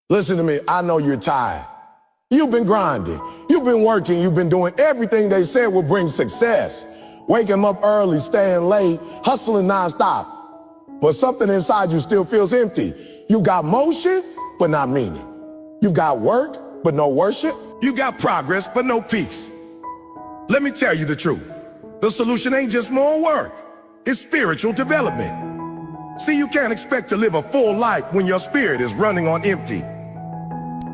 Listen to me, I know you're tired. You've been grinding, you've been working, you've been doing everything they said will bring success. Waking up early, staying late, hustling nonstop. But something inside you still feels empty. You got motion, but not meaning. You got work, but no worship. You got progress, but no peace. Let me tell you the truth. The solution ain't just more work. It's spiritual development. See, you can't expect to live a full life when your spirit is running on empty.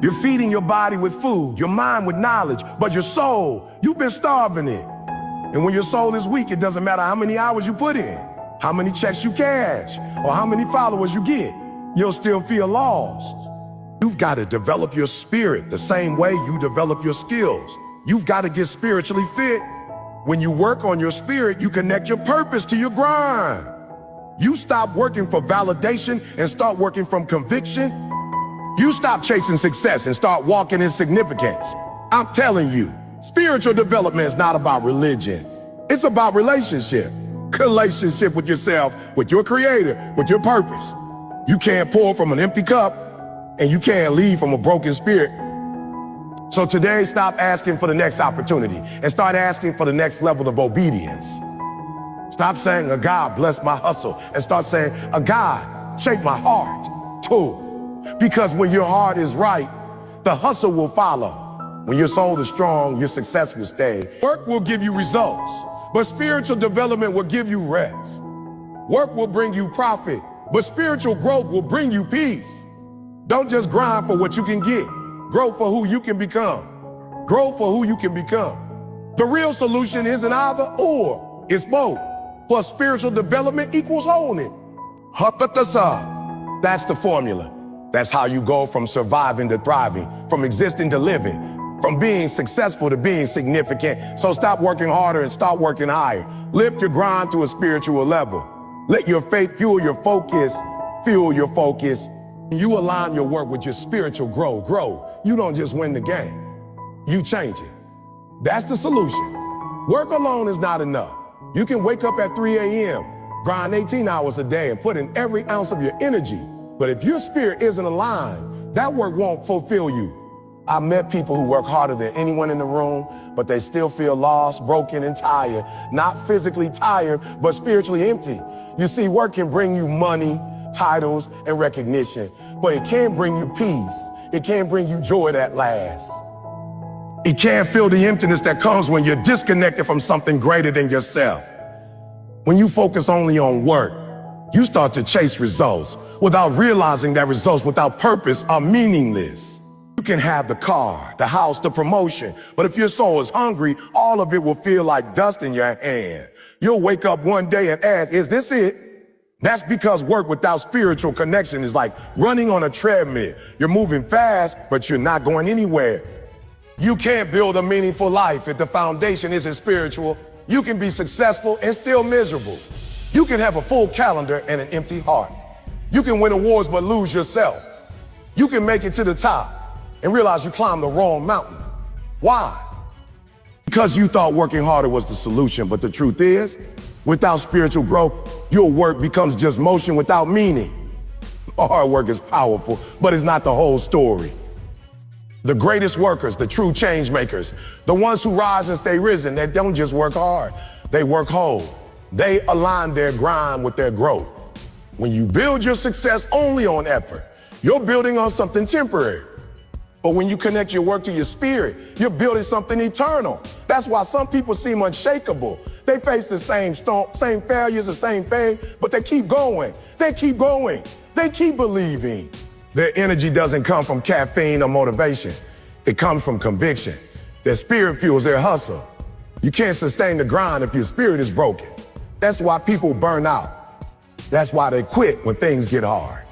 You're feeding your body with food, your mind with knowledge, but your soul, you've been starving it. And when your soul is weak, it doesn't matter how many hours you put in, how many checks you cash, or how many followers you get, you'll still feel lost. You've got to develop your spirit the same way you develop your skills. You've got to get spiritually fit. When you work on your spirit, you connect your purpose to your grind. You stop working for validation and start working from conviction. You stop chasing success and start walking in significance. I'm telling you, spiritual development is not about religion. It's about relationship. Relationship with yourself, with your creator, with your purpose. You can't pour from an empty cup, and you can't leave from a broken spirit. So today, stop asking for the next opportunity and start asking for the next level of obedience. Stop saying, "A God bless my hustle," and start saying, "A God shape my heart too." Because when your heart is right, the hustle will follow. When your soul is strong, your success will stay. Work will give you results, but spiritual development will give you rest. Work will bring you profit, but spiritual growth will bring you peace. Don't just grind for what you can get. Grow for who you can become. Grow for who you can become. The real solution isn't either or, it's both. Plus spiritual development equals wholeness. That's the formula. That's how you go from surviving to thriving, from existing to living, from being successful to being significant. So stop working harder and start working higher. Lift your grind to a spiritual level. Let your faith fuel your focus. You align your work with your spiritual grow. You don't just win the game, you change it. That's the solution. Work alone is not enough. You can wake up at 3 a.m., grind 18 hours a day and put in every ounce of your energy. But if your spirit isn't aligned, that work won't fulfill you. I met people who work harder than anyone in the room, but they still feel lost, broken, and tired. Not physically tired, but spiritually empty. You see, work can bring you money, titles, and recognition, but it can't bring you peace. It can't bring you joy that lasts. It can't fill the emptiness that comes when you're disconnected from something greater than yourself. When you focus only on work, you start to chase results without realizing that results without purpose are meaningless. You can have the car, the house, the promotion, but if your soul is hungry, all of it will feel like dust in your hand. You'll wake up one day and ask, "Is this it?" That's because work without spiritual connection is like running on a treadmill. You're moving fast, but you're not going anywhere. You can't build a meaningful life if the foundation isn't spiritual. You can be successful and still miserable. You can have a full calendar and an empty heart. You can win awards but lose yourself. You can make it to the top and realize you climbed the wrong mountain. Why? Because you thought working harder was the solution, but the truth is, without spiritual growth, your work becomes just motion without meaning. Hard work is powerful, but it's not the whole story. The greatest workers, the true change makers, the ones who rise and stay risen, they don't just work hard, they work whole. They align their grind with their growth. When you build your success only on effort, you're building on something temporary. But when you connect your work to your spirit, you're building something eternal. That's why some people seem unshakable. They face the same storm, same failures, the same thing, but they keep going. They keep going. They keep believing. Their energy doesn't come from caffeine or motivation. It comes from conviction. Their spirit fuels their hustle. You can't sustain the grind if your spirit is broken. That's why people burn out. That's why they quit when things get hard.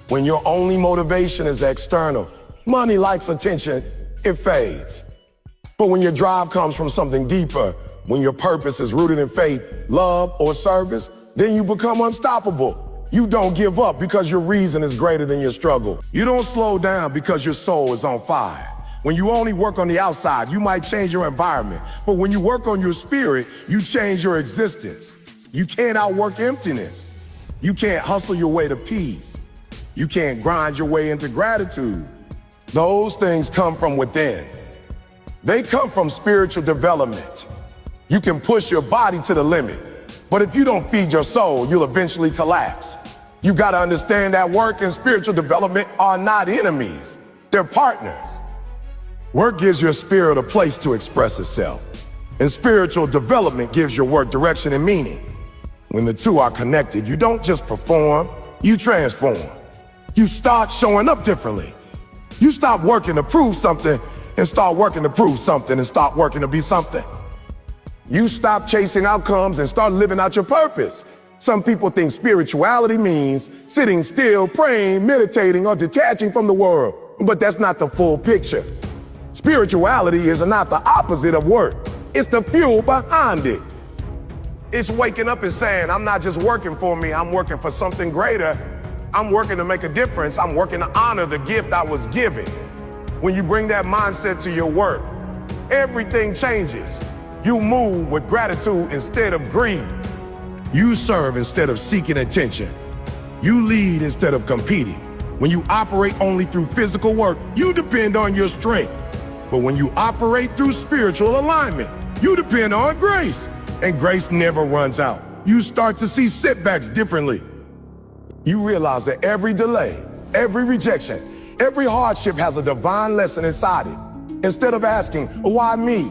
When your only motivation is external, money likes attention, it fades. But when your drive comes from something deeper, when your purpose is rooted in faith, love, or service, then you become unstoppable. You don't give up because your reason is greater than your struggle. You don't slow down because your soul is on fire. When you only work on the outside, you might change your environment. But when you work on your spirit, you change your existence. You can't outwork emptiness. You can't hustle your way to peace. You can't grind your way into gratitude. Those things come from within. They come from spiritual development. You can push your body to the limit, but if you don't feed your soul, you'll eventually collapse. You gotta understand that work and spiritual development are not enemies, they're partners. Work gives your spirit a place to express itself, and spiritual development gives your work direction and meaning. When the two are connected, you don't just perform, you transform. You start showing up differently. You stop working to prove something and start working to prove something and start working to be something. You stop chasing outcomes and start living out your purpose. Some people think spirituality means sitting still, praying, meditating, or detaching from the world, but that's not the full picture. Spirituality is not the opposite of work. It's the fuel behind it. It's waking up and saying, I'm not just working for me, I'm working for something greater. I'm working to make a difference. I'm working to honor the gift I was given. When you bring that mindset to your work, everything changes. You move with gratitude instead of greed. You serve instead of seeking attention. You lead instead of competing. When you operate only through physical work, you depend on your strength. But when you operate through spiritual alignment, you depend on grace. And grace never runs out. You start to see setbacks differently. You realize that every delay, every rejection, every hardship has a divine lesson inside it. Instead of asking, why me?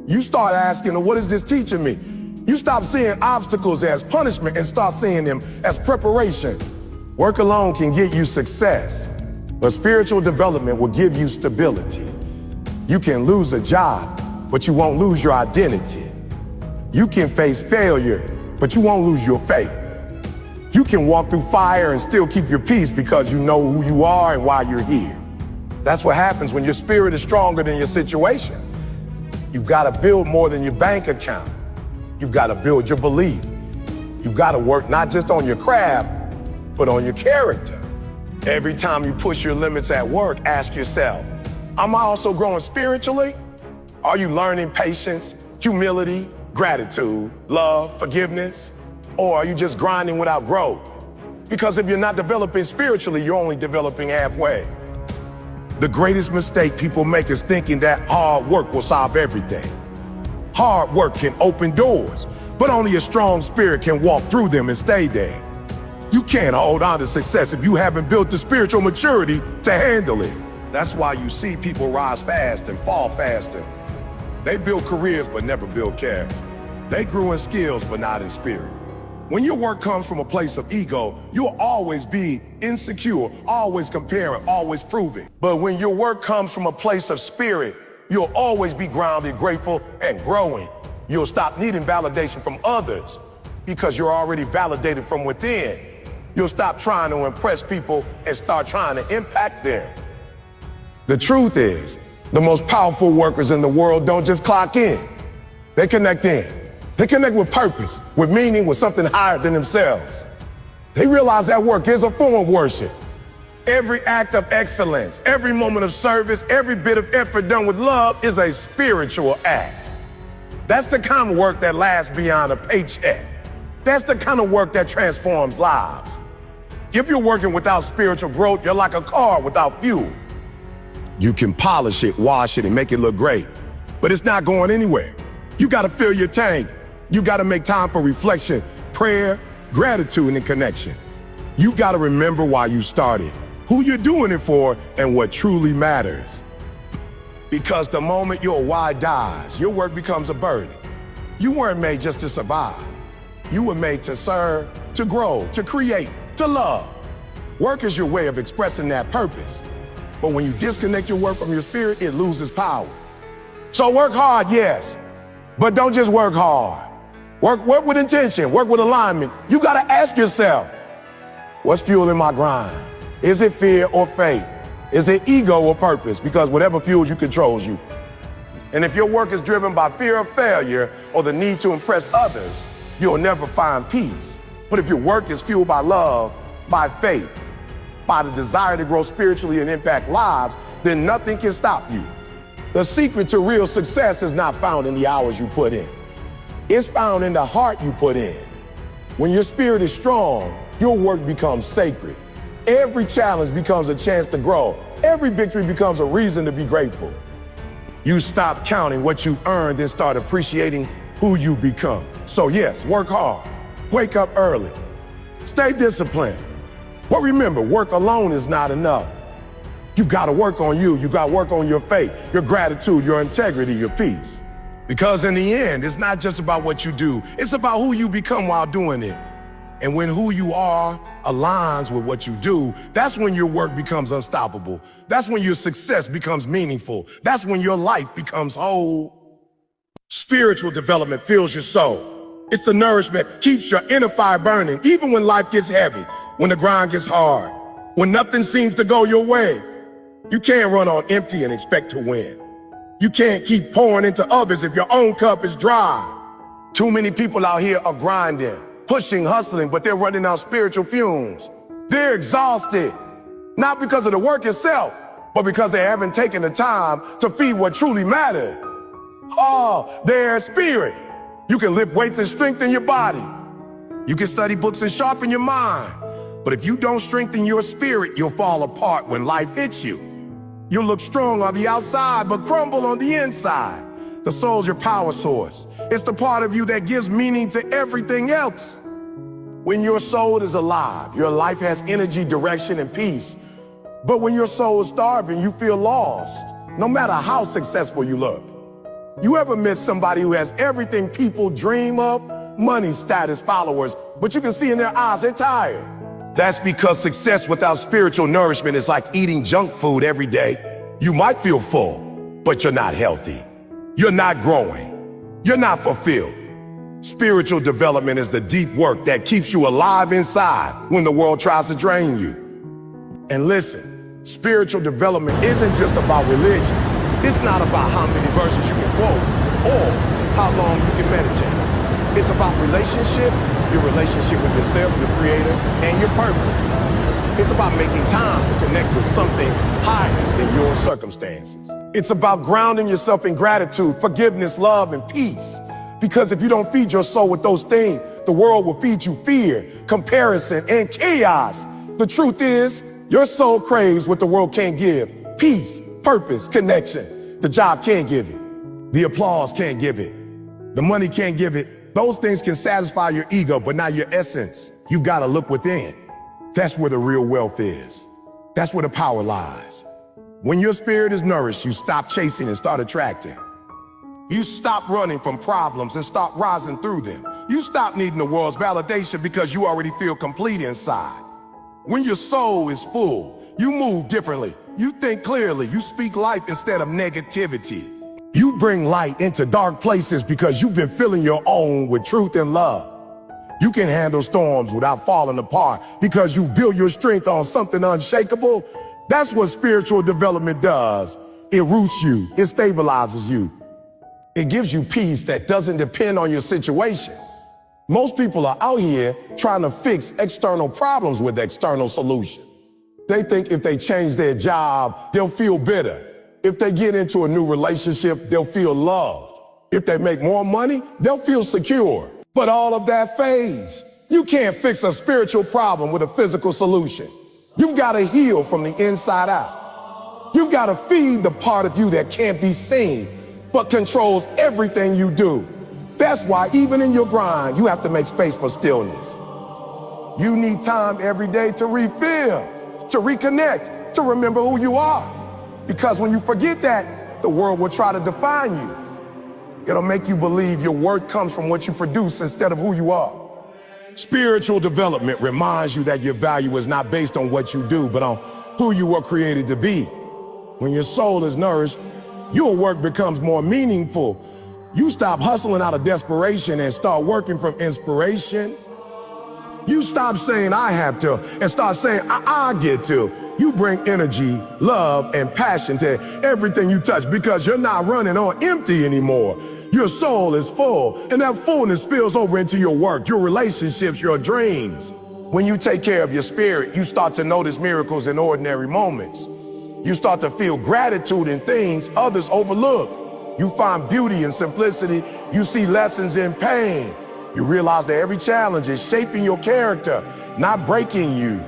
You start asking, what is this teaching me? You stop seeing obstacles as punishment and start seeing them as preparation. Work alone can get you success, but spiritual development will give you stability. You can lose a job, but you won't lose your identity. You can face failure, but you won't lose your faith. You can walk through fire and still keep your peace because you know who you are and why you're here. That's what happens when your spirit is stronger than your situation. You've got to build more than your bank account. You've got to build your belief. You've got to work not just on your craft, but on your character. Every time you push your limits at work, ask yourself, am I also growing spiritually? Are you learning patience, humility, gratitude, love, forgiveness? Or are you just grinding without growth? Because if you're not developing spiritually, you're only developing halfway. The greatest mistake people make is thinking that hard work will solve everything. Hard work can open doors, but only a strong spirit can walk through them and stay there. You can't hold on to success if you haven't built the spiritual maturity to handle it. That's why you see people rise fast and fall faster. They build careers but never build character. They grew in skills but not in spirit. When your work comes from a place of ego, you'll always be insecure, always comparing, always proving. But when your work comes from a place of spirit, you'll always be grounded, grateful, and growing. You'll stop needing validation from others because you're already validated from within. You'll stop trying to impress people and start trying to impact them. The truth is, the most powerful workers in the world don't just clock in. They connect in. They connect with purpose, with meaning, with something higher than themselves. They realize that work is a form of worship. Every act of excellence, every moment of service, every bit of effort done with love is a spiritual act. That's the kind of work that lasts beyond a paycheck. That's the kind of work that transforms lives. If you're working without spiritual growth, you're like a car without fuel. You can polish it, wash it, and make it look great, but it's not going anywhere. You got to fill your tank. You got to make time for reflection, prayer, gratitude, and connection. You got to remember why you started, who you're doing it for, and what truly matters. Because the moment your why dies, your work becomes a burden. You weren't made just to survive. You were made to serve, to grow, to create, to love. Work is your way of expressing that purpose. But when you disconnect your work from your spirit, it loses power. So work hard, yes, but don't just work hard. Work with intention, work with alignment. You gotta ask yourself, what's fueling my grind? Is it fear or faith? Is it ego or purpose? Because whatever fuels you controls you. And if your work is driven by fear of failure or the need to impress others, you'll never find peace. But if your work is fueled by love, by faith, by the desire to grow spiritually and impact lives, then nothing can stop you. The secret to real success is not found in the hours you put in. It's found in the heart you put in. When your spirit is strong, your work becomes sacred. Every challenge becomes a chance to grow. Every victory becomes a reason to be grateful. You stop counting what you've earned and start appreciating who you become. So yes, work hard, wake up early, stay disciplined. But remember, work alone is not enough. You gotta work on you. You gotta work on your faith, your gratitude, your integrity, your peace. Because in the end, it's not just about what you do, it's about who you become while doing it. And when who you are aligns with what you do, that's when your work becomes unstoppable. That's when your success becomes meaningful. That's when your life becomes whole. Spiritual development fills your soul. It's the nourishment that keeps your inner fire burning, even when life gets heavy, when the grind gets hard, when nothing seems to go your way. You can't run on empty and expect to win. You can't keep pouring into others if your own cup is dry. Too many people out here are grinding, pushing, hustling, but they're running out spiritual fumes. They're exhausted, not because of the work itself, but because they haven't taken the time to feed what truly mattered. Oh, their spirit. You can lift weights and strengthen your body. You can study books and sharpen your mind. But if you don't strengthen your spirit, you'll fall apart when life hits you. You'll look strong on the outside, but crumble on the inside. The soul's your power source. It's the part of you that gives meaning to everything else. When your soul is alive, your life has energy, direction, and peace. But when your soul is starving, you feel lost, no matter how successful you look. You ever met somebody who has everything people dream of? Money, status, followers, but you can see in their eyes they're tired. That's because success without spiritual nourishment is like eating junk food every day. You might feel full, but you're not healthy. You're not growing. You're not fulfilled. Spiritual development is the deep work that keeps you alive inside when the world tries to drain you. And listen, spiritual development isn't just about religion. It's not about how many verses you can quote or how long you can meditate. It's about relationship, your relationship with yourself, your creator, and your purpose. It's about making time to connect with something higher than your circumstances. It's about grounding yourself in gratitude, forgiveness, love, and peace. Because if you don't feed your soul with those things, the world will feed you fear, comparison, and chaos. The truth is, your soul craves what the world can't give. Peace, purpose, connection. The job can't give it. The applause can't give it. The money can't give it. Those things can satisfy your ego, but not your essence. You've got to look within. That's where the real wealth is. That's where the power lies. When your spirit is nourished, you stop chasing and start attracting. You stop running from problems and start rising through them. You stop needing the world's validation because you already feel complete inside. When your soul is full, you move differently. You think clearly. You speak life instead of negativity. You bring light into dark places because you've been filling your own with truth and love. You can handle storms without falling apart because you build your strength on something unshakable. That's what spiritual development does. It roots you. It stabilizes you. It gives you peace that doesn't depend on your situation. Most people are out here trying to fix external problems with external solutions. They think if they change their job, they'll feel better. If they get into a new relationship, they'll feel loved. If they make more money, they'll feel secure. But all of that fades. You can't fix a spiritual problem with a physical solution. You've got to heal from the inside out. You've got to feed the part of you that can't be seen, but controls everything you do. That's why even in your grind, you have to make space for stillness. You need time every day to refill, to reconnect, to remember who you are. Because when you forget that, the world will try to define you. It'll make you believe your worth comes from what you produce instead of who you are. Spiritual development reminds you that your value is not based on what you do, but on who you were created to be. When your soul is nourished, your work becomes more meaningful. You stop hustling out of desperation and start working from inspiration. You stop saying I have to and start saying I get to. You bring energy, love, and passion to everything you touch because you're not running on empty anymore. Your soul is full, and that fullness spills over into your work, your relationships, your dreams. When you take care of your spirit, you start to notice miracles in ordinary moments. You start to feel gratitude in things others overlook. You find beauty in simplicity. You see lessons in pain. You realize that every challenge is shaping your character, not breaking you.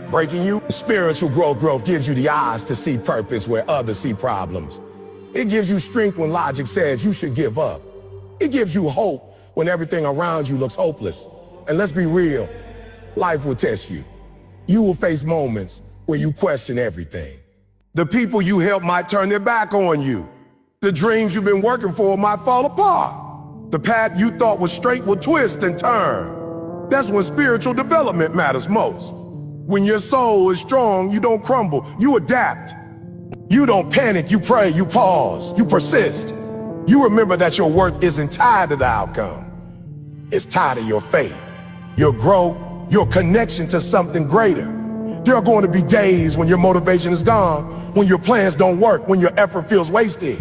breaking you. Spiritual growth gives you the eyes to see purpose where others see problems. It gives you strength when logic says you should give up. It gives you hope when everything around you looks hopeless. And let's be real, life will test you. You will face moments where you question everything. The people you help might turn their back on you. The dreams you've been working for might fall apart. The path you thought was straight will twist and turn. That's when spiritual development matters most. When your soul is strong, you don't crumble, you adapt. You don't panic, you pray, you pause, you persist. You remember that your worth isn't tied to the outcome. It's tied to your faith, your growth, your connection to something greater. There are going to be days when your motivation is gone, when your plans don't work, when your effort feels wasted.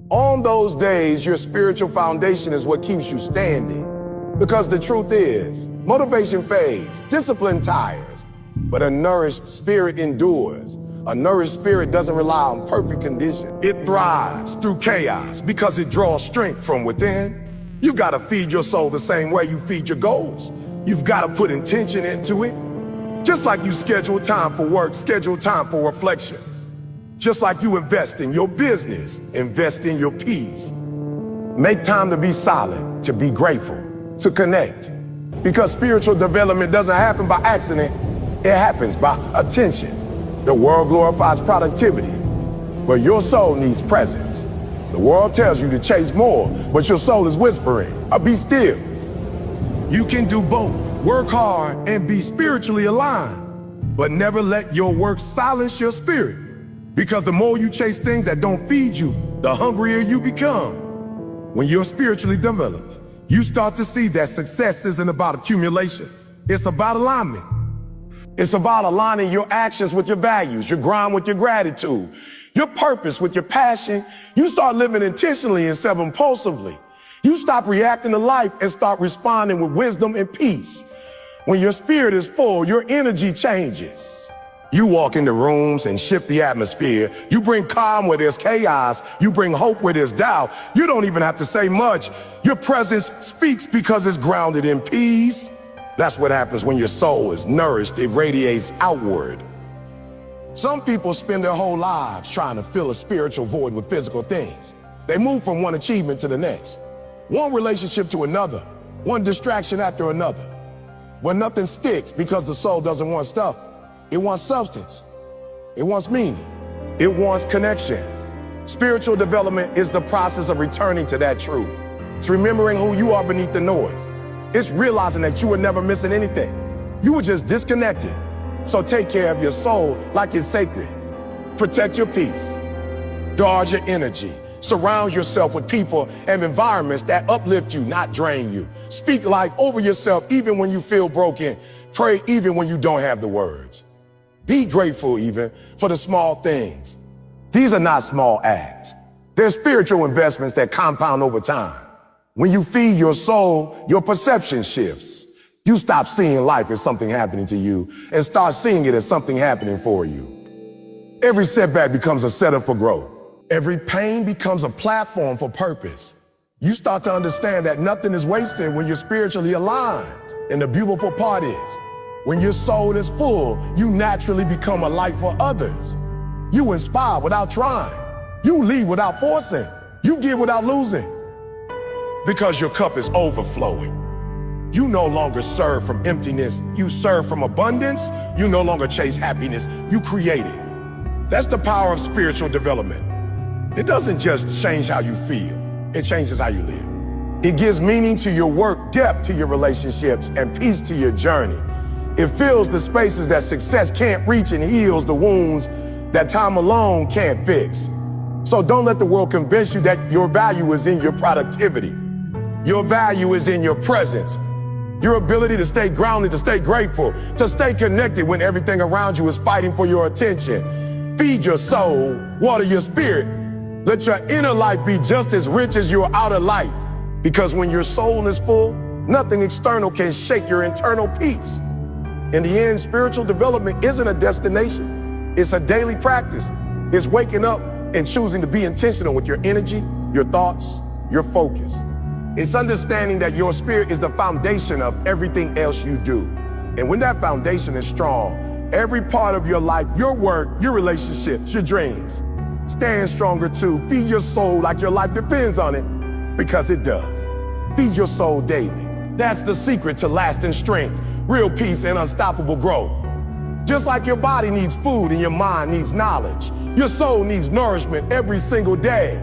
On those days, your spiritual foundation is what keeps you standing. Because the truth is, motivation fades, discipline tires, but a nourished spirit endures. A nourished spirit doesn't rely on perfect conditions. It thrives through chaos because it draws strength from within. You've got to feed your soul the same way you feed your goals. You've got to put intention into it. Just like you schedule time for work, schedule time for reflection. Just like you invest in your business, invest in your peace. Make time to be silent, to be grateful, to connect. Because spiritual development doesn't happen by accident, it happens by attention. The world glorifies productivity, but your soul needs presence. The world tells you to chase more, but your soul is whispering, be still. You can do both, work hard and be spiritually aligned, but never let your work silence your spirit. Because the more you chase things that don't feed you, the hungrier you become. When you're spiritually developed, you start to see that success isn't about accumulation. It's about alignment. It's about aligning your actions with your values, your grind with your gratitude, your purpose with your passion. You start living intentionally instead of impulsively. You stop reacting to life and start responding with wisdom and peace. When your spirit is full, your energy changes. You walk into rooms and shift the atmosphere. You bring calm where there's chaos. You bring hope where there's doubt. You don't even have to say much. Your presence speaks because it's grounded in peace. That's what happens when your soul is nourished. It radiates outward. Some people spend their whole lives trying to fill a spiritual void with physical things. They move from one achievement to the next, one relationship to another, one distraction after another. When nothing sticks because the soul doesn't want stuff. It wants substance. It wants meaning. It wants connection. Spiritual development is the process of returning to that truth. It's remembering who you are beneath the noise. It's realizing that you were never missing anything. You were just disconnected. So take care of your soul like it's sacred. Protect your peace. Guard your energy. Surround yourself with people and environments that uplift you, not drain you. Speak life over yourself even when you feel broken. Pray even when you don't have the words. Be grateful even for the small things. These are not small acts. They're spiritual investments that compound over time. When you feed your soul, your perception shifts. You stop seeing life as something happening to you and start seeing it as something happening for you. Every setback becomes a setup for growth. Every pain becomes a platform for purpose. You start to understand that nothing is wasted when you're spiritually aligned. And the beautiful part is, when your soul is full, you naturally become a light for others. You inspire without trying. You lead without forcing. You give without losing. Because your cup is overflowing. You no longer serve from emptiness. You serve from abundance. You no longer chase happiness. You create it. That's the power of spiritual development. It doesn't just change how you feel. It changes how you live. It gives meaning to your work, depth to your relationships, and peace to your journey. It fills the spaces that success can't reach and heals the wounds that time alone can't fix. So don't let the world convince you that your value is in your productivity. Your value is in your presence. Your ability to stay grounded, to stay grateful, to stay connected when everything around you is fighting for your attention. Feed your soul, water your spirit. Let your inner life be just as rich as your outer life. Because when your soul is full, nothing external can shake your internal peace. In the end, spiritual development isn't a destination. It's a daily practice. It's waking up and choosing to be intentional with your energy, your thoughts, your focus. It's understanding that your spirit is the foundation of everything else you do. And when that foundation is strong, Every part of your life, your work, your relationships, your dreams. Stand stronger too. Feed your soul like your life depends on it, because it does. Feed your soul daily. That's the secret to lasting strength, real peace, and unstoppable growth. Just like your body needs food and your mind needs knowledge, your soul needs nourishment every single day.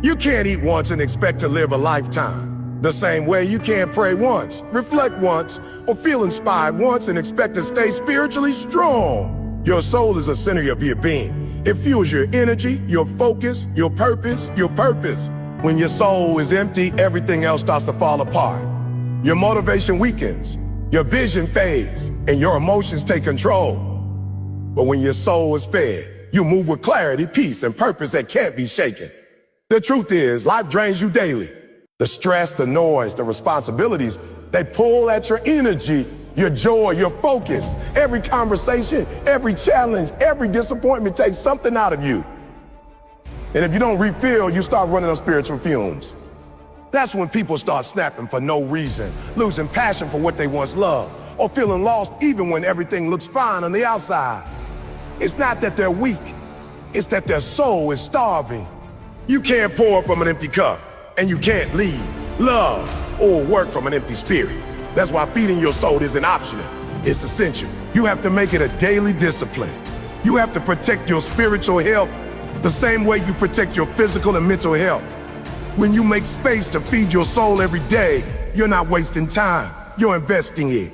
You can't eat once and expect to live a lifetime. The same way you can't pray once, reflect once, or feel inspired once and expect to stay spiritually strong. Your soul is the center of your being. It fuels your energy, your focus, your purpose, your purpose. When your soul is empty, everything else starts to fall apart. Your motivation weakens, your vision fades, and your emotions take control. But when your soul is fed, you move with clarity, peace, and purpose that can't be shaken. The truth is, life drains you daily. The stress, the noise, the responsibilities, they pull at your energy, your joy, your focus. Every conversation, every challenge, every disappointment takes something out of you. And if you don't refill, you start running on spiritual fumes. That's when people start snapping for no reason, losing passion for what they once loved, or feeling lost even when everything looks fine on the outside. It's not that they're weak, it's that their soul is starving. You can't pour from an empty cup, and you can't lead, love, or work from an empty spirit. That's why feeding your soul isn't optional, it's essential. You have to make it a daily discipline. You have to protect your spiritual health the same way you protect your physical and mental health. When you make space to feed your soul every day, you're not wasting time, you're investing it.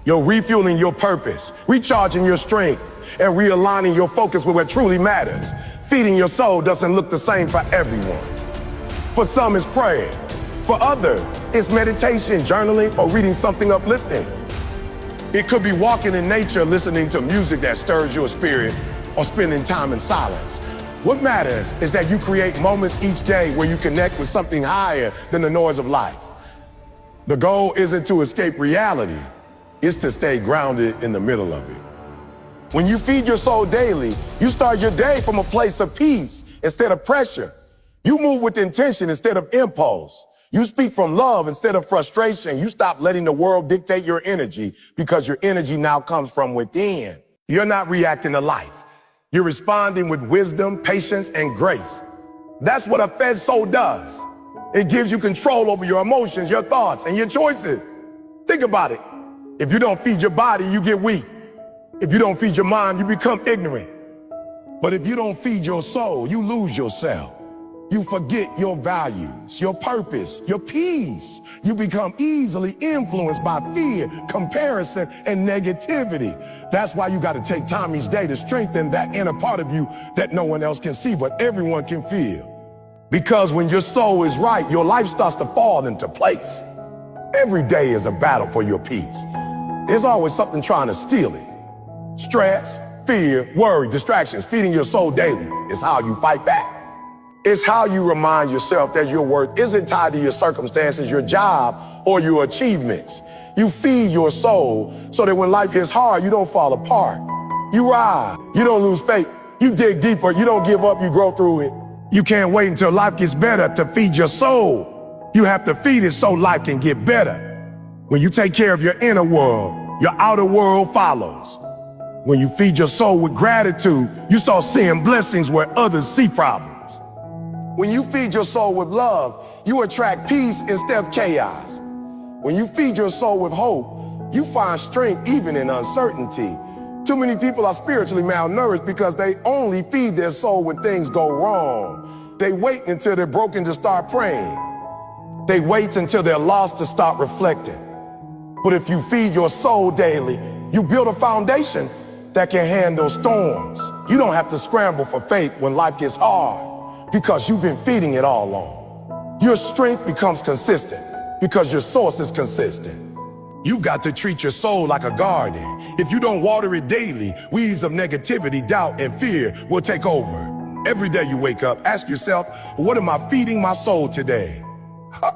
You're refueling your purpose, recharging your strength, and realigning your focus with what truly matters. Feeding your soul doesn't look the same for everyone. For some, it's prayer. For others, it's meditation, journaling, or reading something uplifting. It could be walking in nature, listening to music that stirs your spirit, or spending time in silence. What matters is that you create moments each day where you connect with something higher than the noise of life. The goal isn't to escape reality, it's to stay grounded in the middle of it. When you feed your soul daily, you start your day from a place of peace instead of pressure. You move with intention instead of impulse. You speak from love instead of frustration. You stop letting the world dictate your energy because your energy now comes from within. You're not reacting to life. You're responding with wisdom, patience, and grace. That's what a fed soul does. It gives you control over your emotions, your thoughts, and your choices. Think about it. If you don't feed your body, you get weak. If you don't feed your mind, you become ignorant. But if you don't feed your soul, you lose yourself. You forget your values, your purpose, your peace. You become easily influenced by fear, comparison, and negativity. That's why you got to take time each day to strengthen that inner part of you that no one else can see, but everyone can feel. Because when your soul is right, your life starts to fall into place. Every day is a battle for your peace. There's always something trying to steal it. Stress, fear, worry, distractions. Feeding your soul daily is how you fight back. It's how you remind yourself that your worth isn't tied to your circumstances, your job, or your achievements. You feed your soul so that when life hits hard, you don't fall apart. You rise, you don't lose faith. You dig deeper, you don't give up, you grow through it. You can't wait until life gets better to feed your soul. You have to feed it so life can get better. When you take care of your inner world, your outer world follows. When you feed your soul with gratitude, you start seeing blessings where others see problems. When you feed your soul with love, you attract peace instead of chaos. When you feed your soul with hope, you find strength even in uncertainty. Too many people are spiritually malnourished because they only feed their soul when things go wrong. They wait until they're broken to start praying. They wait until they're lost to start reflecting. But if you feed your soul daily, you build a foundation that can handle storms. You don't have to scramble for faith when life gets hard, because you've been feeding it all along. Your strength becomes consistent because your source is consistent. You've got to treat your soul like a garden. If you don't water it daily, weeds of negativity, doubt, and fear will take over. Every day you wake up, ask yourself, what am I feeding my soul today?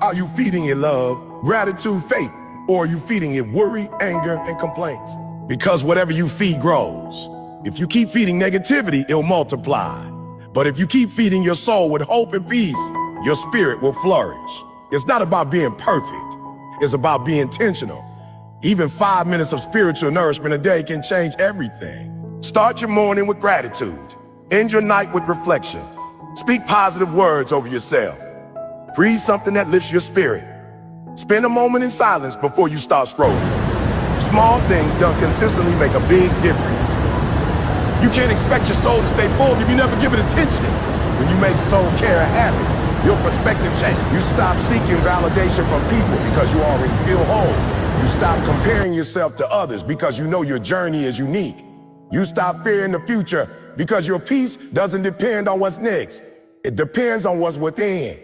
Are you feeding it love, gratitude, faith, or are you feeding it worry, anger, and complaints? Because whatever you feed grows. If you keep feeding negativity, it'll multiply. But if you keep feeding your soul with hope and peace, your spirit will flourish. It's not about being perfect. It's about being intentional. Even 5 minutes of spiritual nourishment a day can change everything. Start your morning with gratitude. End your night with reflection. Speak positive words over yourself. Breathe something that lifts your spirit. Spend a moment in silence before you start scrolling. Small things done consistently make a big difference. You can't expect your soul to stay full if you never give it attention. When you make soul care a habit, your perspective changes. You stop seeking validation from people because you already feel whole. You stop comparing yourself to others because you know your journey is unique. You stop fearing the future because your peace doesn't depend on what's next. It depends on what's within.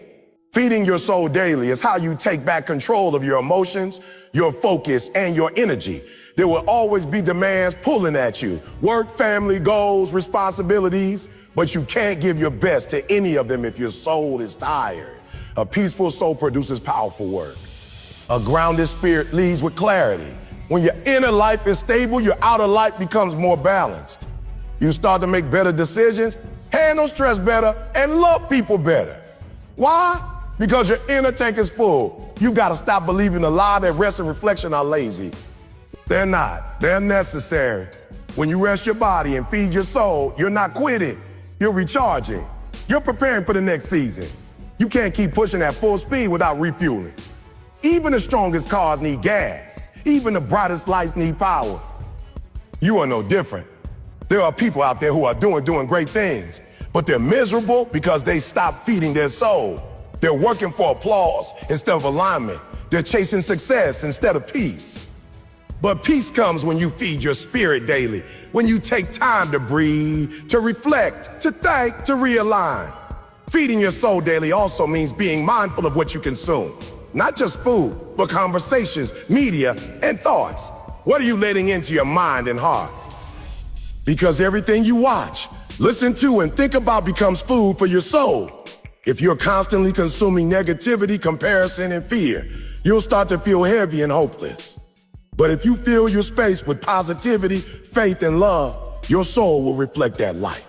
Feeding your soul daily is how you take back control of your emotions, your focus, and your energy. There will always be demands pulling at you. Work, family, goals, responsibilities, but you can't give your best to any of them if your soul is tired. A peaceful soul produces powerful work. A grounded spirit leads with clarity. When your inner life is stable, your outer life becomes more balanced. You start to make better decisions, handle stress better, and love people better. Why? Because your inner tank is full. You gotta stop believing the lie that rest and reflection are lazy. They're not. They're necessary. When you rest your body and feed your soul, you're not quitting. You're recharging. You're preparing for the next season. You can't keep pushing at full speed without refueling. Even the strongest cars need gas. Even the brightest lights need power. You are no different. There are people out there who are doing great things, but they're miserable because they stopped feeding their soul. They're working for applause instead of alignment. They're chasing success instead of peace. But peace comes when you feed your spirit daily, when you take time to breathe, to reflect, to think, to realign. Feeding your soul daily also means being mindful of what you consume. Not just food, but conversations, media, and thoughts. What are you letting into your mind and heart? Because everything you watch, listen to, and think about becomes food for your soul. If you're constantly consuming negativity, comparison, and fear, you'll start to feel heavy and hopeless. But if you fill your space with positivity, faith, and love, your soul will reflect that light.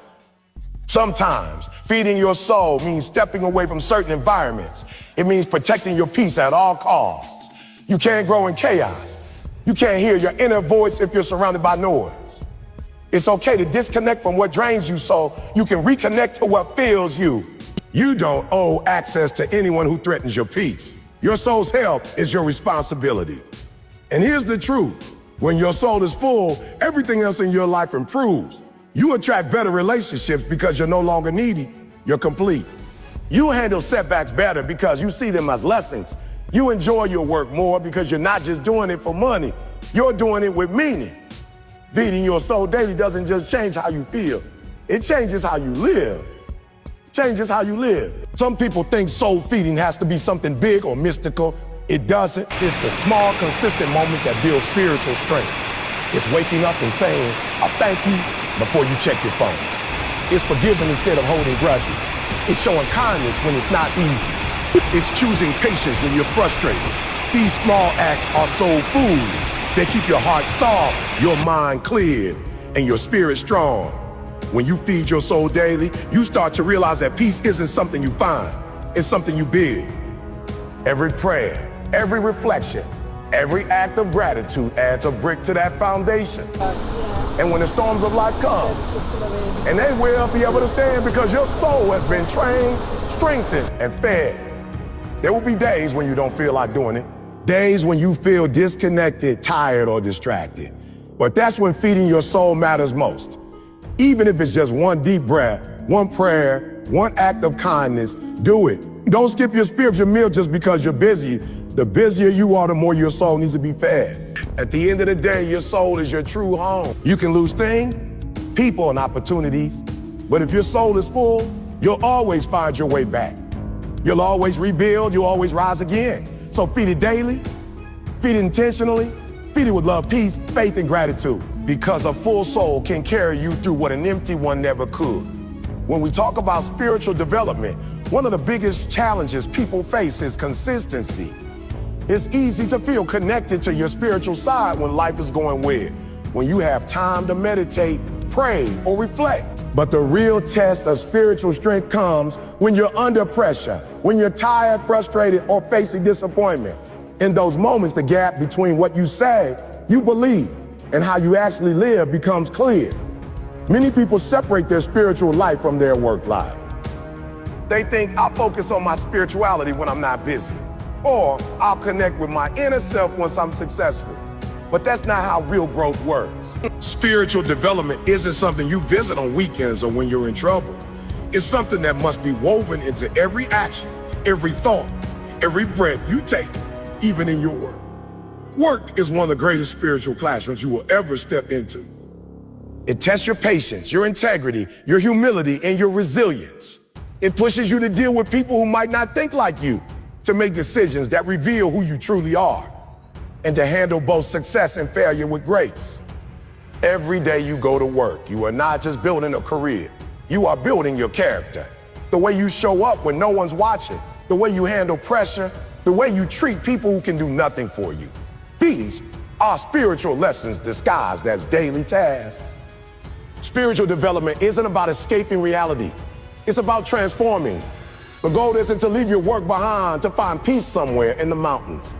Sometimes feeding your soul means stepping away from certain environments. It means protecting your peace at all costs. You can't grow in chaos. You can't hear your inner voice if you're surrounded by noise. It's okay to disconnect from what drains you so you can reconnect to what fills you. You don't owe access to anyone who threatens your peace. Your soul's health is your responsibility. And here's the truth. When your soul is full, everything else in your life improves. You attract better relationships because you're no longer needy, you're complete. You handle setbacks better because you see them as lessons. You enjoy your work more because you're not just doing it for money, you're doing it with meaning. Feeding your soul daily doesn't just change how you feel, it changes how you live. Changes how you live. Some people think soul feeding has to be something big or mystical. It doesn't. It's the small, consistent moments that build spiritual strength. It's waking up and saying, "I thank you," before you check your phone. It's forgiving instead of holding grudges. It's showing kindness when it's not easy. It's choosing patience when you're frustrated. These small acts are soul food. They keep your heart soft, your mind clear, and your spirit strong. When you feed your soul daily, you start to realize that peace isn't something you find, it's something you build. Every prayer, every reflection, every act of gratitude adds a brick to that foundation. And when the storms of life come, and they will be able to stand because your soul has been trained, strengthened, and fed. There will be days when you don't feel like doing it. Days when you feel disconnected, tired, or distracted. But that's when feeding your soul matters most. Even if it's just one deep breath, one prayer, one act of kindness, do it. Don't skip your spiritual meal just because you're busy. The busier you are, the more your soul needs to be fed. At the end of the day, your soul is your true home. You can lose things, people, and opportunities, but if your soul is full, you'll always find your way back. You'll always rebuild, you'll always rise again. So feed it daily, feed it intentionally, feed it with love, peace, faith, and gratitude. Because a full soul can carry you through what an empty one never could. When we talk about spiritual development, one of the biggest challenges people face is consistency. It's easy to feel connected to your spiritual side when life is going weird, when you have time to meditate, pray, or reflect. But the real test of spiritual strength comes when you're under pressure, when you're tired, frustrated, or facing disappointment. In those moments, the gap between what you say, you believe, and how you actually live becomes clear. Many people separate their spiritual life from their work life. They think I'll focus on my spirituality when I'm not busy, or I'll connect with my inner self once I'm successful. But that's not how real growth works. Spiritual development isn't something you visit on weekends or when you're in trouble. It's something that must be woven into every action, every thought, every breath you take, even in your work. Work is one of the greatest spiritual classrooms you will ever step into. It tests your patience, your integrity, your humility, and your resilience. It pushes you to deal with people who might not think like you, to make decisions that reveal who you truly are, and to handle both success and failure with grace. Every day you go to work, you are not just building a career, you are building your character. The way you show up when no one's watching, the way you handle pressure, the way you treat people who can do nothing for you. These are spiritual lessons disguised as daily tasks. Spiritual development isn't about escaping reality. It's about transforming. The goal isn't to leave your work behind to find peace somewhere in the mountains.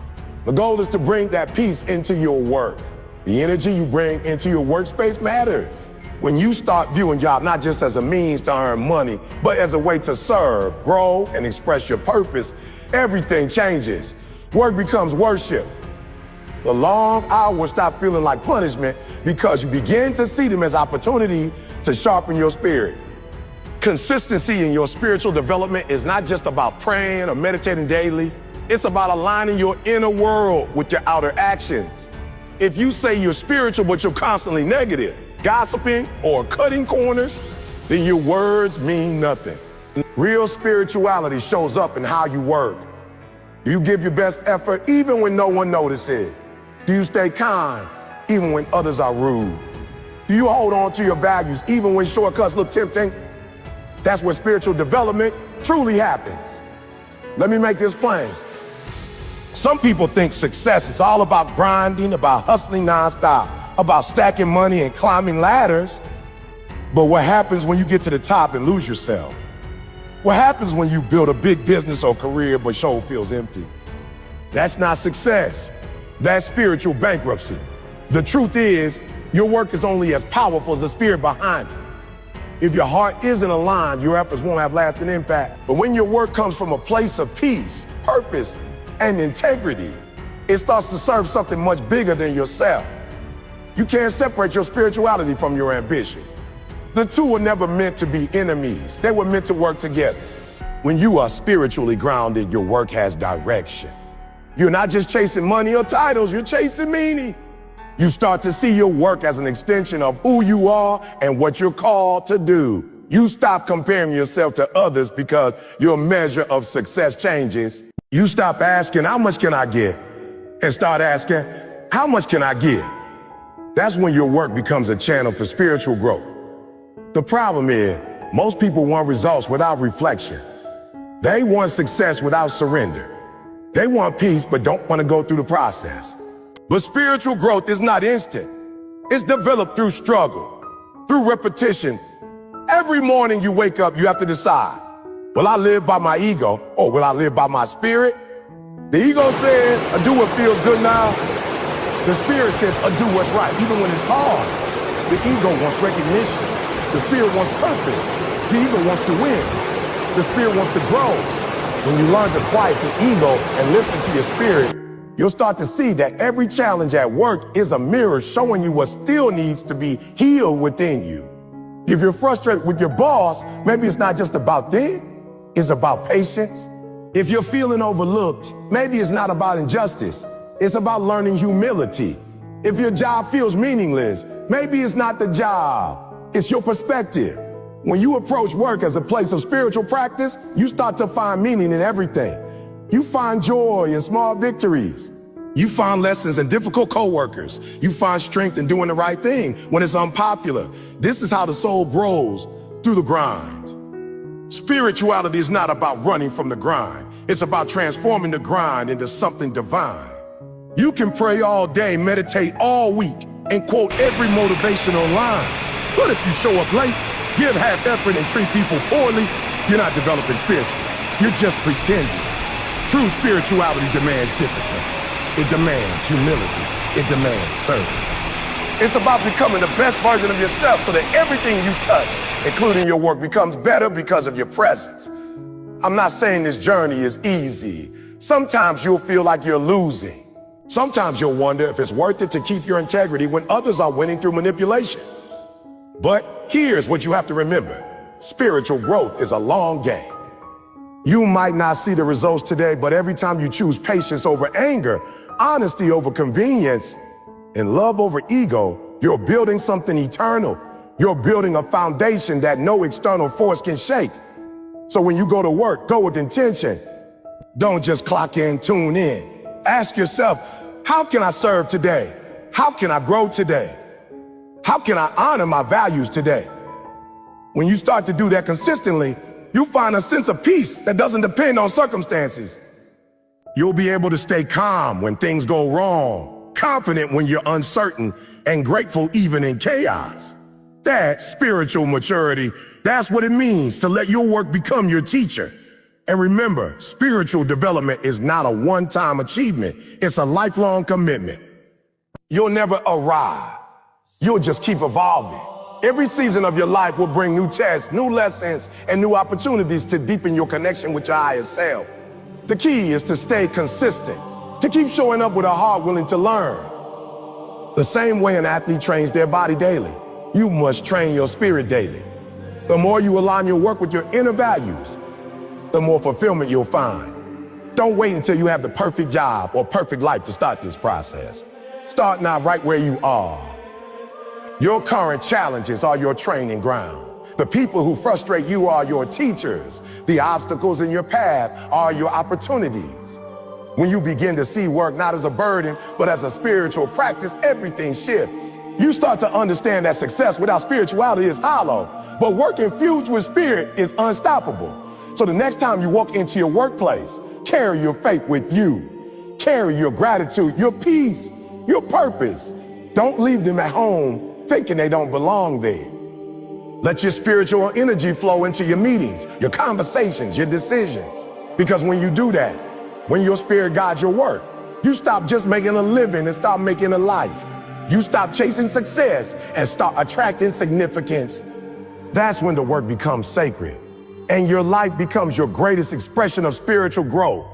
The goal is to bring that peace into your work. The energy you bring into your workspace matters. When you start viewing job not just as a means to earn money, but as a way to serve, grow, and express your purpose, everything changes. Work becomes worship. The long hours stop feeling like punishment because you begin to see them as opportunity to sharpen your spirit. Consistency in your spiritual development is not just about praying or meditating daily. It's about aligning your inner world with your outer actions. If you say you're spiritual, but you're constantly negative, gossiping, or cutting corners, then your words mean nothing. Real spirituality shows up in how you work. Do you give your best effort even when no one notices? Do you stay kind even when others are rude? Do you hold on to your values even when shortcuts look tempting? That's where spiritual development truly happens. Let me make this plain. Some people think success is all about grinding, about hustling nonstop, about stacking money and climbing ladders. But what happens when you get to the top and lose yourself? What happens when you build a big business or career but soul feels empty? That's not success. That's spiritual bankruptcy. The truth is, your work is only as powerful as the spirit behind it. If your heart isn't aligned, your efforts won't have lasting impact. But when your work comes from a place of peace, purpose, and integrity, it starts to serve something much bigger than yourself. You can't separate your spirituality from your ambition. The two were never meant to be enemies. They were meant to work together. When you are spiritually grounded, your work has direction. You're not just chasing money or titles, you're chasing meaning. You start to see your work as an extension of who you are and what you're called to do. You stop comparing yourself to others because your measure of success changes. You stop asking, how much can I get? And start asking, how much can I give? That's when your work becomes a channel for spiritual growth. The problem is, most people want results without reflection. They want success without surrender. They want peace but don't want to go through the process. But spiritual growth is not instant. It's developed through struggle, through repetition. Every morning you wake up, you have to decide, will I live by my ego or will I live by my spirit? The ego says, I do what feels good now. The spirit says, I do what's right, even when it's hard. The ego wants recognition. The spirit wants purpose. The ego wants to win. The spirit wants to grow. When you learn to quiet the ego and listen to your spirit, you'll start to see that every challenge at work is a mirror showing you what still needs to be healed within you. If you're frustrated with your boss, maybe it's not just about them, it's about patience. If you're feeling overlooked, maybe it's not about injustice, it's about learning humility. If your job feels meaningless, maybe it's not the job, it's your perspective. When you approach work as a place of spiritual practice, you start to find meaning in everything. You find joy in small victories. You find lessons in difficult coworkers. You find strength in doing the right thing when it's unpopular. This is how the soul grows, through the grind. Spirituality is not about running from the grind. It's about transforming the grind into something divine. You can pray all day, meditate all week, and quote every motivational line. But if you show up late, give half effort and treat people poorly, you're not developing spiritually. You're just pretending. True spirituality demands discipline. It demands humility. It demands service. It's about becoming the best version of yourself so that everything you touch, including your work, becomes better because of your presence. I'm not saying this journey is easy. Sometimes you'll feel like you're losing. Sometimes you'll wonder if it's worth it to keep your integrity when others are winning through manipulation. But here's what you have to remember. Spiritual growth is a long game. You might not see the results today, but every time you choose patience over anger, honesty over convenience, and love over ego, you're building something eternal. You're building a foundation that no external force can shake. So when you go to work, go with intention. Don't just clock in, tune in. Ask yourself, how can I serve today? How can I grow today? How can I honor my values today? When you start to do that consistently, you find a sense of peace that doesn't depend on circumstances. You'll be able to stay calm when things go wrong, confident when you're uncertain, and grateful even in chaos. That's spiritual maturity. That's what it means to let your work become your teacher. And remember, spiritual development is not a one-time achievement. It's a lifelong commitment. You'll never arrive. You'll just keep evolving. Every season of your life will bring new tests, new lessons, and new opportunities to deepen your connection with your higher self. The key is to stay consistent, to keep showing up with a heart willing to learn. The same way an athlete trains their body daily, you must train your spirit daily. The more you align your work with your inner values, the more fulfillment you'll find. Don't wait until you have the perfect job or perfect life to start this process. Start now right where you are. Your current challenges are your training ground. The people who frustrate you are your teachers. The obstacles in your path are your opportunities. When you begin to see work not as a burden, but as a spiritual practice, everything shifts. You start to understand that success without spirituality is hollow, but work infused with spirit is unstoppable. So the next time you walk into your workplace, carry your faith with you. Carry your gratitude, your peace, your purpose. Don't leave them at home thinking they don't belong there. Let your spiritual energy flow into your meetings, your conversations, your decisions. Because when you do that, when your spirit guides your work, you stop just making a living and start making a life. You stop chasing success and start attracting significance. That's when the work becomes sacred and your life becomes your greatest expression of spiritual growth.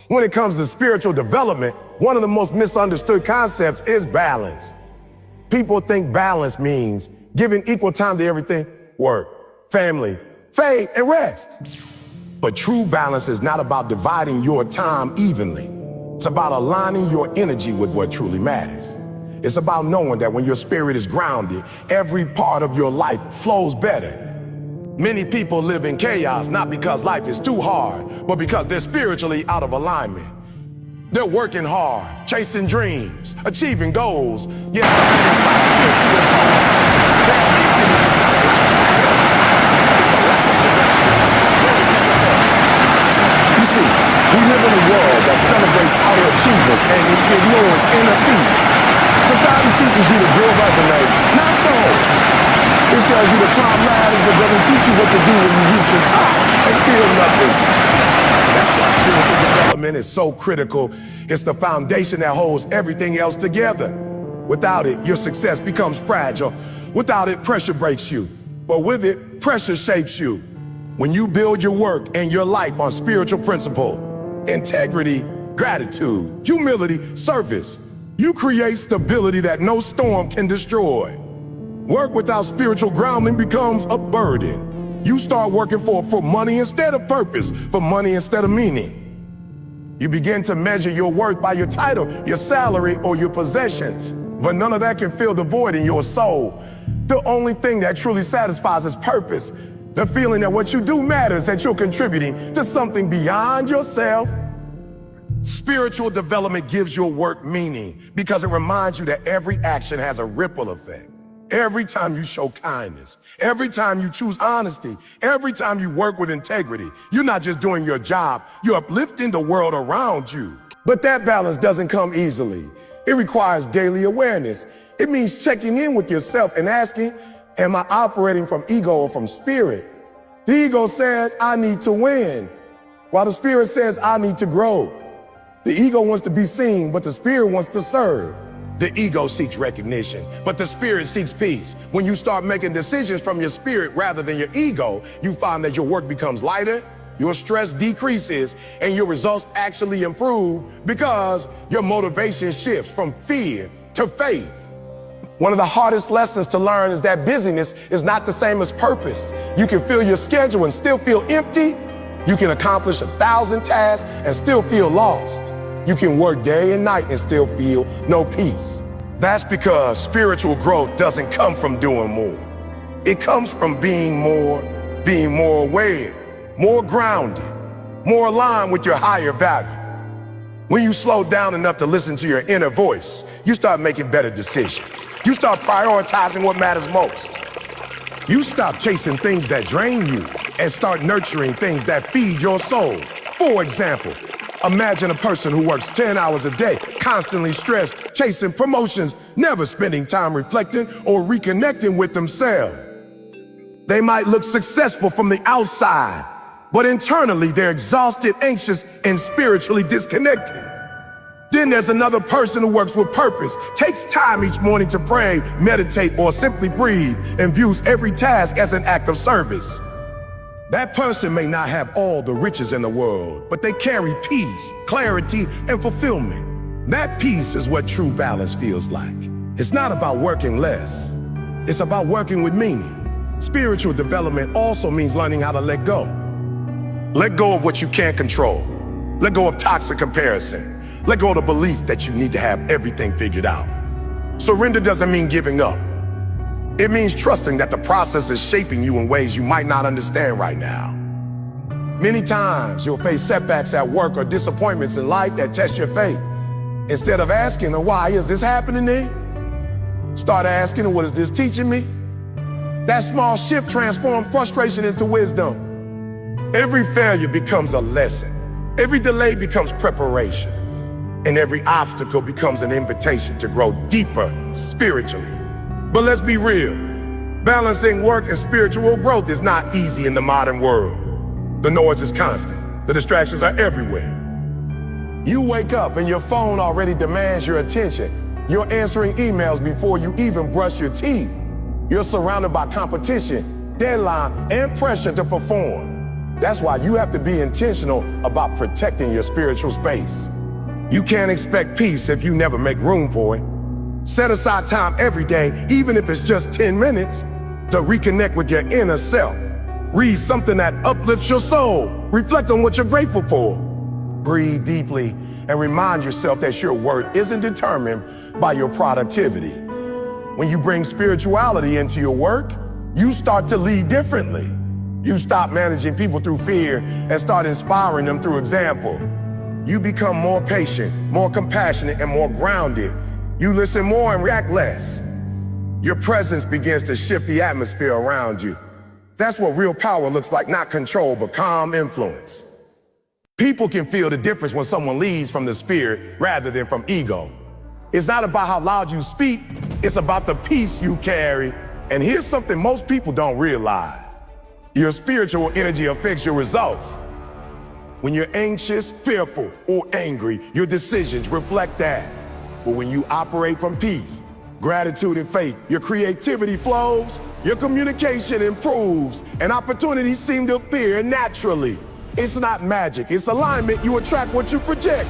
When it comes to spiritual development, one of the most misunderstood concepts is balance. People think balance means giving equal time to everything: work, family, faith, and rest. But true balance is not about dividing your time evenly. It's about aligning your energy with what truly matters. It's about knowing that when your spirit is grounded, every part of your life flows better. Many people live in chaos not because life is too hard, but because they're spiritually out of alignment. They're working hard, chasing dreams, achieving goals, yet something inside still feels hard. That emptiness is not a lack of success. It's a lack of connection to something greater than yourself. You see, we live in a world that celebrates outer achievements and it ignores inner peace. Society teaches you to build resumes, not souls. It tells you to climb ladders, but doesn't teach you what to do when you reach the top and feel nothing. That's why spiritual development is so critical. It's the foundation that holds everything else together. Without it, your success becomes fragile. Without it, pressure breaks you. But with it, pressure shapes you. When you build your work and your life on spiritual principle, integrity, gratitude, humility, service, you create stability that no storm can destroy. Work without spiritual grounding becomes a burden. You start working for money instead of purpose, for money instead of meaning. You begin to measure your worth by your title, your salary, or your possessions. But none of that can fill the void in your soul. The only thing that truly satisfies is purpose. The feeling that what you do matters, that you're contributing to something beyond yourself. Spiritual development gives your work meaning because it reminds you that every action has a ripple effect. Every time you show kindness, every time you choose honesty, every time you work with integrity, you're not just doing your job, you're uplifting the world around you. But that balance doesn't come easily. It requires daily awareness. It means checking in with yourself and asking, am I operating from ego or from spirit? The ego says, I need to win, while the spirit says, I need to grow. The ego wants to be seen, but the spirit wants to serve. The ego seeks recognition, but the spirit seeks peace. When you start making decisions from your spirit rather than your ego, you find that your work becomes lighter, your stress decreases, and your results actually improve because your motivation shifts from fear to faith. One of the hardest lessons to learn is that busyness is not the same as purpose. You can fill your schedule and still feel empty. You can accomplish 1,000 tasks and still feel lost. You can work day and night and still feel no peace. That's because spiritual growth doesn't come from doing more. It comes from being more aware, more grounded, more aligned with your higher value. When you slow down enough to listen to your inner voice, you start making better decisions. You start prioritizing what matters most. You stop chasing things that drain you and start nurturing things that feed your soul. For example, imagine a person who works 10 hours a day, constantly stressed, chasing promotions, never spending time reflecting or reconnecting with themselves. They might look successful from the outside, but internally they're exhausted, anxious, and spiritually disconnected. Then there's another person who works with purpose, takes time each morning to pray, meditate, or simply breathe, and views every task as an act of service. That person may not have all the riches in the world, but they carry peace, clarity, and fulfillment. That peace is what true balance feels like. It's not about working less. It's about working with meaning. Spiritual development also means learning how to let go. Let go of what you can't control. Let go of toxic comparison. Let go of the belief that you need to have everything figured out. Surrender doesn't mean giving up. It means trusting that the process is shaping you in ways you might not understand right now. Many times you'll face setbacks at work or disappointments in life that test your faith. Instead of asking, why is this happening to me? Start asking, what is this teaching me? That small shift transforms frustration into wisdom. Every failure becomes a lesson. Every delay becomes preparation. And every obstacle becomes an invitation to grow deeper spiritually. But let's be real. Balancing work and spiritual growth is not easy in the modern world. The noise is constant. The distractions are everywhere. You wake up and your phone already demands your attention. You're answering emails before you even brush your teeth. You're surrounded by competition, deadline, and pressure to perform. That's why you have to be intentional about protecting your spiritual space. You can't expect peace if you never make room for it. Set aside time every day, even if it's just 10 minutes, to reconnect with your inner self. Read something that uplifts your soul. Reflect on what you're grateful for. Breathe deeply and remind yourself that your worth isn't determined by your productivity. When you bring spirituality into your work, you start to lead differently. You stop managing people through fear and start inspiring them through example. You become more patient, more compassionate, and more grounded. You listen more and react less. Your presence begins to shift the atmosphere around you. That's what real power looks like, not control, but calm influence. People can feel the difference when someone leads from the spirit rather than from ego. It's not about how loud you speak, it's about the peace you carry. And here's something most people don't realize. Your spiritual energy affects your results. When you're anxious, fearful, or angry, your decisions reflect that. But when you operate from peace, gratitude, and faith, your creativity flows, your communication improves, and opportunities seem to appear naturally. It's not magic, it's alignment. You attract what you project.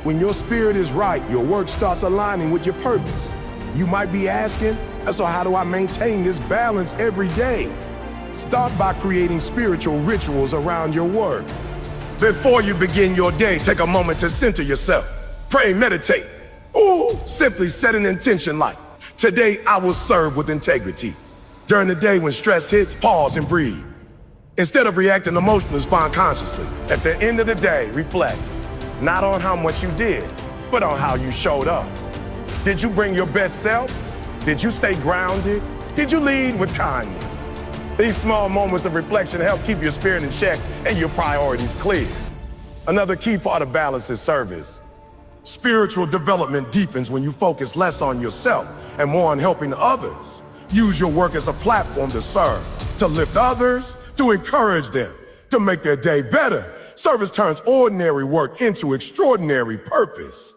When your spirit is right, your work starts aligning with your purpose. You might be asking, so how do I maintain this balance every day? Start by creating spiritual rituals around your work. Before you begin your day, take a moment to center yourself. Pray, meditate. Or simply set an intention like, today I will serve with integrity. During the day when stress hits, pause and breathe. Instead of reacting emotionally, respond consciously. At the end of the day, reflect. Not on how much you did, but on how you showed up. Did you bring your best self? Did you stay grounded? Did you lead with kindness? These small moments of reflection help keep your spirit in check and your priorities clear. Another key part of balance is service. Spiritual development deepens when you focus less on yourself and more on helping others. Use your work as a platform to serve, to lift others, to encourage them, to make their day better. Service turns ordinary work into extraordinary purpose.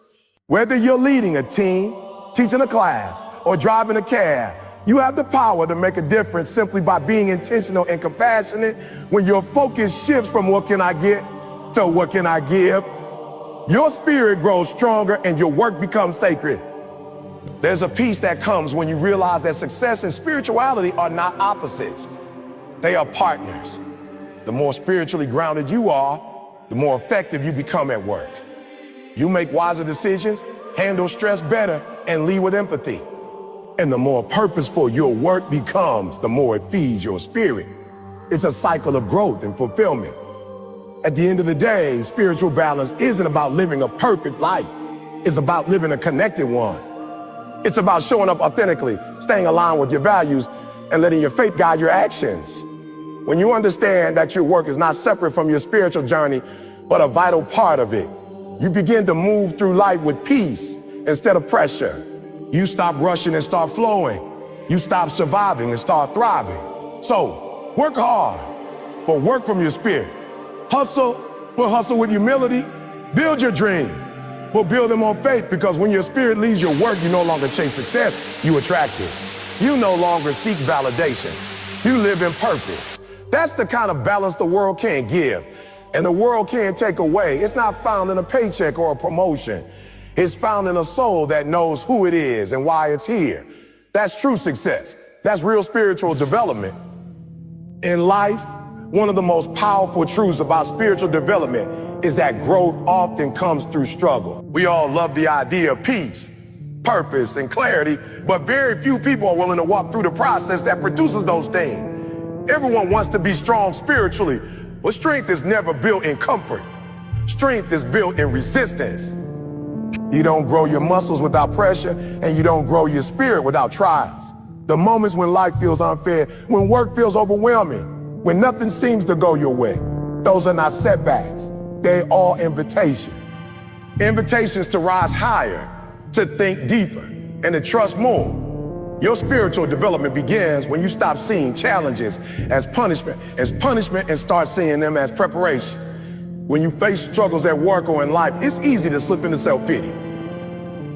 Whether you're leading a team, teaching a class, or driving a cab, you have the power to make a difference simply by being intentional and compassionate. When your focus shifts from what can I get to what can I give, your spirit grows stronger and your work becomes sacred. There's a peace that comes when you realize that success and spirituality are not opposites. They are partners. The more spiritually grounded you are, the more effective you become at work. You make wiser decisions, handle stress better, and lead with empathy. And the more purposeful your work becomes, the more it feeds your spirit. It's a cycle of growth and fulfillment. At the end of the day, spiritual balance isn't about living a perfect life. It's about living a connected one. It's about showing up authentically, staying aligned with your values, and letting your faith guide your actions. When you understand that your work is not separate from your spiritual journey, but a vital part of it, you begin to move through life with peace instead of pressure. You stop rushing and start flowing. You stop surviving and start thriving. So, work hard, but work from your spirit. Hustle, but hustle with humility. Build your dream, but build them on faith, because when your spirit leads your work, you no longer chase success, you attract it. You no longer seek validation. You live in purpose. That's the kind of balance the world can't give, and the world can't take away. It's not found in a paycheck or a promotion. It's found in a soul that knows who it is and why it's here. That's true success. That's real spiritual development. In life, one of the most powerful truths about spiritual development is that growth often comes through struggle. We all love the idea of peace, purpose, and clarity, but very few people are willing to walk through the process that produces those things. Everyone wants to be strong spiritually, but strength is never built in comfort. Strength is built in resistance. You don't grow your muscles without pressure, and you don't grow your spirit without trials. The moments when life feels unfair, when work feels overwhelming, when nothing seems to go your way, those are not setbacks. They're all invitations. Invitations to rise higher, to think deeper, and to trust more. Your spiritual development begins when you stop seeing challenges as punishment and start seeing them as preparation. When you face struggles at work or in life, it's easy to slip into self-pity.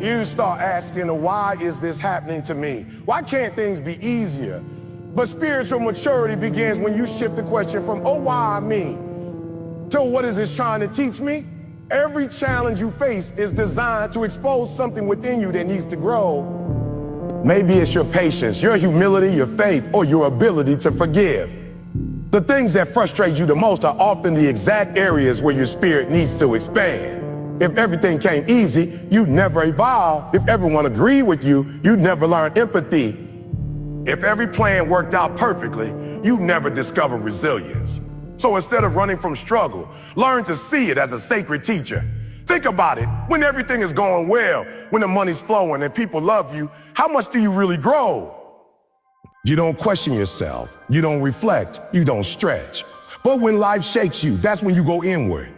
You start asking, why is this happening to me? Why can't things be easier? But spiritual maturity begins when you shift the question from, oh, why me? To what is this trying to teach me? Every challenge you face is designed to expose something within you that needs to grow. Maybe it's your patience, your humility, your faith, or your ability to forgive. The things that frustrate you the most are often the exact areas where your spirit needs to expand. If everything came easy, you'd never evolve. If everyone agreed with you, you'd never learn empathy. If every plan worked out perfectly, you'd never discover resilience. So instead of running from struggle, learn to see it as a sacred teacher. Think about it. When everything is going well, when the money's flowing and people love you, how much do you really grow? You don't question yourself. You don't reflect. You don't stretch. But when life shakes you, that's when you go inward.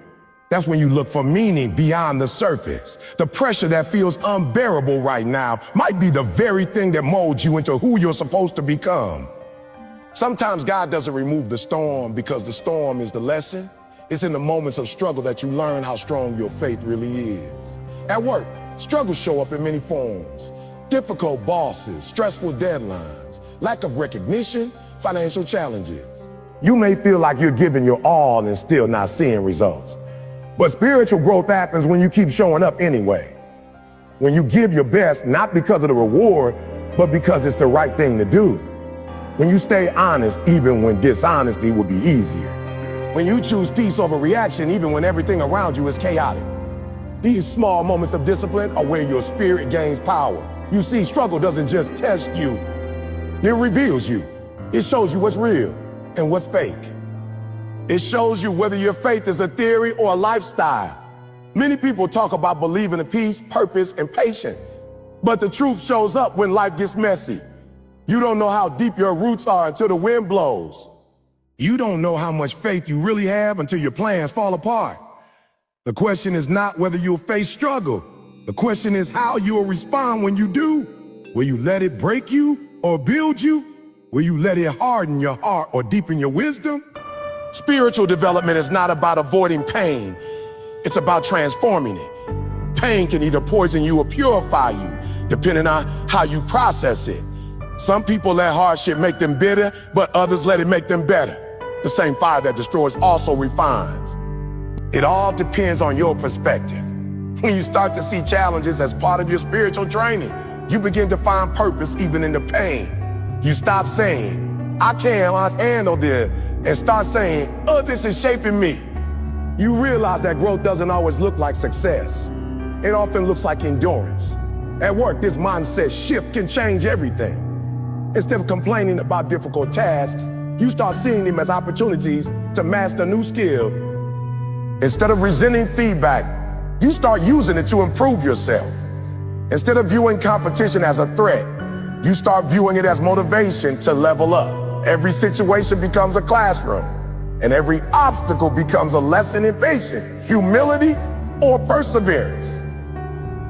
That's when you look for meaning beyond the surface. The pressure that feels unbearable right now might be the very thing that molds you into who you're supposed to become. Sometimes God doesn't remove the storm because the storm is the lesson. It's in the moments of struggle that you learn how strong your faith really is. At work, struggles show up in many forms. Difficult bosses, stressful deadlines, lack of recognition, financial challenges. You may feel like you're giving your all and still not seeing results. But spiritual growth happens when you keep showing up anyway. When you give your best, not because of the reward, but because it's the right thing to do. When you stay honest, even when dishonesty would be easier. When you choose peace over reaction, even when everything around you is chaotic. These small moments of discipline are where your spirit gains power. You see, struggle doesn't just test you, it reveals you. It shows you what's real and what's fake. It shows you whether your faith is a theory or a lifestyle. Many people talk about believing in peace, purpose, and patience. But the truth shows up when life gets messy. You don't know how deep your roots are until the wind blows. You don't know how much faith you really have until your plans fall apart. The question is not whether you'll face struggle. The question is how you'll respond when you do. Will you let it break you or build you? Will you let it harden your heart or deepen your wisdom? Spiritual development is not about avoiding pain. It's about transforming it. Pain can either poison you or purify you, depending on how you process it. Some people let hardship make them bitter, but others let it make them better. The same fire that destroys also refines. It all depends on your perspective. When you start to see challenges as part of your spiritual training, you begin to find purpose even in the pain. You stop saying, I can't handle this, and start saying, oh, this is shaping me. You realize that growth doesn't always look like success. It often looks like endurance. At work, this mindset shift can change everything. Instead of complaining about difficult tasks, you start seeing them as opportunities to master a new skill. Instead of resenting feedback, you start using it to improve yourself. Instead of viewing competition as a threat, you start viewing it as motivation to level up. Every situation becomes a classroom, and every obstacle becomes a lesson in patience, humility, or perseverance.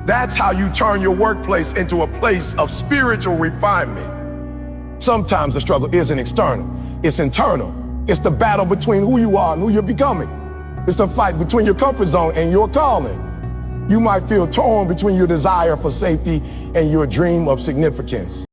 That's how you turn your workplace into a place of spiritual refinement. Sometimes the struggle isn't external, it's internal. It's the battle between who you are and who you're becoming. It's the fight between your comfort zone and your calling. You might feel torn between your desire for safety and your dream of significance.